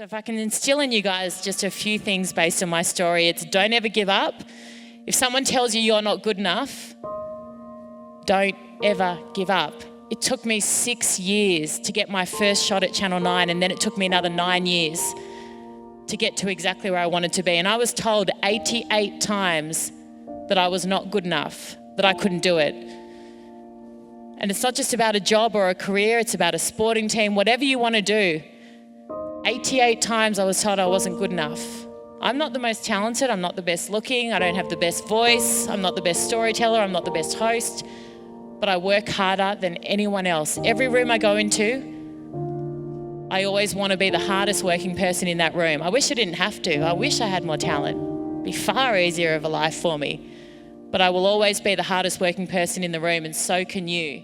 So if I can instill in you guys just a few things based on my story, it's don't ever give up. If someone tells you you're not good enough, don't ever give up. It took me 6 years to get my first shot at Channel 9, and then it took me another 9 years to get to exactly where I wanted to be. And I was told 88 times that I was not good enough, that I couldn't do it. And it's not just about a job or a career, it's about a sporting team, whatever you want to do. 88 times I was told I wasn't good enough. I'm not the most talented, I'm not the best looking, I don't have the best voice, I'm not the best storyteller, I'm not the best host, but I work harder than anyone else. Every room I go into, I always want to be the hardest working person in that room. I wish I didn't have to. I wish I had more talent. It'd be far easier of a life for me. But I will always be the hardest working person in the room, and so can you.